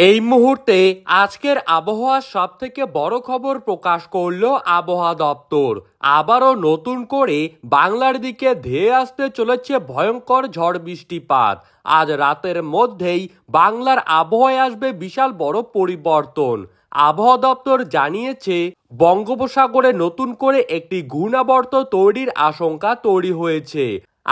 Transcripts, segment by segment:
এই মুহূর্তে আজকের আবহাওয়ার সবথেকে বড় খবর প্রকাশ করল আবহাওয়া দপ্তর। আবারও নতুন করে বাংলার দিকে ধেয়ে আসতে চলেছে ভয়ঙ্কর ঝড় বৃষ্টিপাত। আজ রাতের মধ্যেই বাংলার আবহাওয়ায় আসবে বিশাল বড় পরিবর্তন। আবহাওয়া দপ্তর জানিয়েছে, বঙ্গোপসাগরে নতুন করে একটি ঘূর্ণাবর্ত তৈরির আশঙ্কা তৈরি হয়েছে।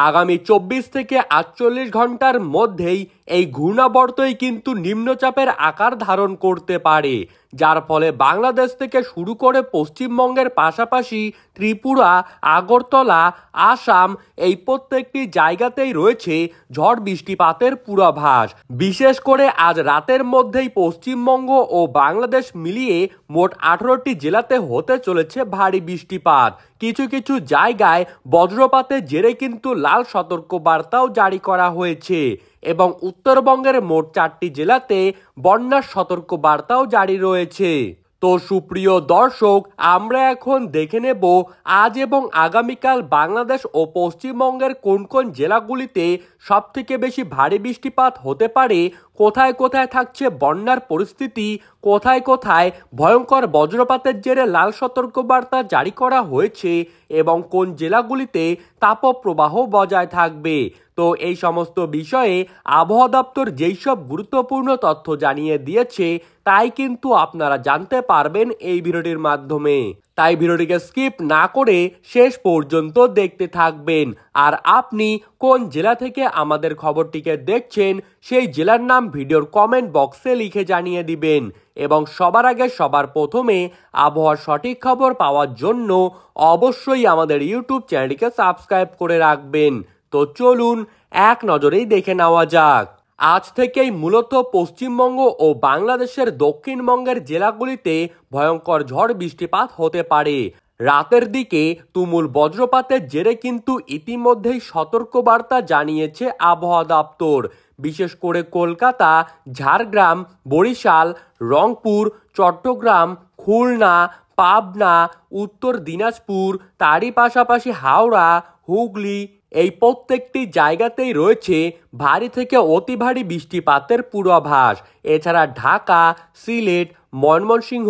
আগামী 24 থেকে 48 ঘন্টার মধ্যেই এই ঘূর্ণাবর্তই কিন্তু নিম্নচাপের আকার ধারণ করতে পারে, যার ফলে বাংলাদেশ থেকে শুরু করে পশ্চিমবঙ্গের পাশাপাশি ত্রিপুরা, আগরতলা, আসাম এই প্রত্যেকটি জায়গাতেই রয়েছে ঝড় বৃষ্টিপাতের পূর্বাভাস। বিশেষ করে আজ রাতের মধ্যেই পশ্চিমবঙ্গ ও বাংলাদেশ মিলিয়ে মোট 18টি জেলাতে হতে চলেছে ভারী বৃষ্টিপাত। কিছু কিছু জায়গায় বজ্রপাতের জেরে কিন্তু লাল সতর্কবার্তাও জারি করা হয়েছে এবং উত্তরবঙ্গের মোট 4টি জেলাতে বন্যার সতর্কবার্তাও জারি রয়েছে। তো সুপ্রিয় দর্শক, আমরা এখন দেখে নেব আজ এবং আগামীকাল বাংলাদেশ ও পশ্চিমবঙ্গের কোন কোন জেলাগুলিতে সবথেকে বেশি ভারী বৃষ্টিপাত হতে পারে, কোথায় কোথায় থাকছে বন্যার পরিস্থিতি, কোথায় কোথায় ভয়ঙ্কর বজ্রপাতের জেরে লাল সতর্কবার্তা জারি করা হয়েছে এবং কোন জেলাগুলিতে তাপপ্রবাহ বজায় থাকবে। তো এই সমস্ত বিষয়ে আবহাওয়া দপ্তর যেই সব গুরুত্বপূর্ণ তথ্য জানিয়ে দিয়েছে তাই কিন্তু আপনারা জানতে পারবেন এই ভিডিওটির মাধ্যমে। তাই ভিডিওটিকে স্কিপ না করে শেষ পর্যন্ত দেখতে থাকবেন। আর আপনি কোন জেলা থেকে আমাদের খবরটিকে দেখছেন সেই জেলার নাম ভিডিওর কমেন্ট বক্সে লিখে জানিয়ে দিবেন এবং সবার আগে সবার প্রথমে আবহাওয়ার সঠিক খবর পাওয়ার জন্য অবশ্যই আমাদের ইউটিউব চ্যানেলটিকে সাবস্ক্রাইব করে রাখবেন। তো চলুন এক নজরেই দেখে নেওয়া যাক। আজ থেকেই মূলত পশ্চিমবঙ্গ ও বাংলাদেশের দক্ষিণবঙ্গের জেলাগুলিতে ভয়ঙ্কর ঝড় বৃষ্টিপাত হতে পারে। রাতের দিকে তুমুল বজ্রপাতের জেরে কিন্তু ইতিমধ্যেই সতর্কবার্তা জানিয়েছে আবহাওয়া দপ্তর। বিশেষ করে কলকাতা, ঝাড়গ্রাম, বরিশাল, রংপুর, চট্টগ্রাম, খুলনা, পাবনা, উত্তর দিনাজপুর, তারই পাশাপাশি হাওড়া, হুগলি এই প্রত্যেকটি জায়গাতেই রয়েছে ভারী থেকে অতি ভারী বৃষ্টিপাতের পূর্বাভাস। এছাড়া ঢাকা, সিলেট, ময়মনসিংহ,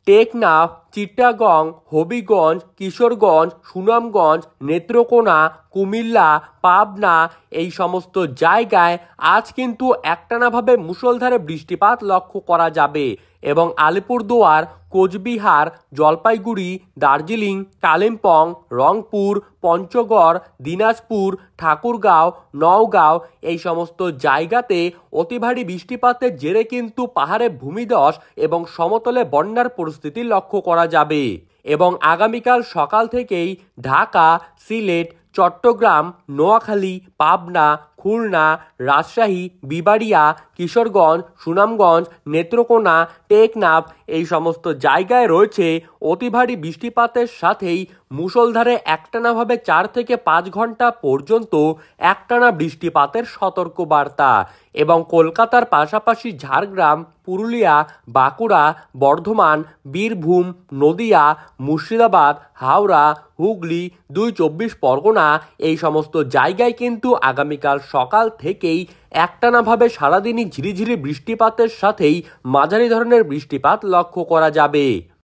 টেকনাফ, চিটাগং, হবিগঞ্জ, কিশোরগঞ্জ, সুনামগঞ্জ, নেত্রকোনা, কুমিল্লা, পাবনা এই সমস্ত জায়গায় আজ কিন্তু একটানাভাবে মুষলধারে বৃষ্টিপাত লক্ষ্য করা যাবে এবং আলিপুরদুয়ার, কোচবিহার, জলপাইগুড়ি, দার্জিলিং, কালিম্পং, রংপুর, পঞ্চগড়, দিনাজপুর, ঠাকুরগাঁও, নওগাঁও এই সমস্ত জায়গাতে অতি ভারী বৃষ্টিপাতের জেরে কিন্তু পাহাড়ে ভূমিধস এবং সমতলে বন্যার পরিস্থিতি লক্ষ্য করা যাবে এবং আগামীকাল সকাল থেকেই ঢাকা, সিলেট, চট্টগ্রাম, নোয়াখালী, পাবনা, খুলনা, রাজশাহী, বিবাড়িয়া, কিশোরগঞ্জ, সুনামগঞ্জ, নেত্রকোনা, টেকনাফ এই সমস্ত জায়গায় রয়েছে অতি ভারী বৃষ্টিপাতের সাথেই মুষলধারে একটানাভাবে 4 থেকে 5 ঘন্টা পর্যন্ত একটানা বৃষ্টিপাতের সতর্কবার্তা এবং কলকাতার পাশাপাশি ঝাড়গ্রাম, পুরুলিয়া, বাঁকুড়া, বর্ধমান, বীরভূম, নদিয়া, মুর্শিদাবাদ, হাওড়া, হুগলি, 24 পরগনা এই সমস্ত জায়গায় কিন্তু আগামীকাল সকাল থেকেই একটানাভাবে সারাদিনই ঝিরিঝিরি বৃষ্টিপাতের সাথেই মাঝারি ধরনের বৃষ্টিপাত লক্ষ্য করা যাবে।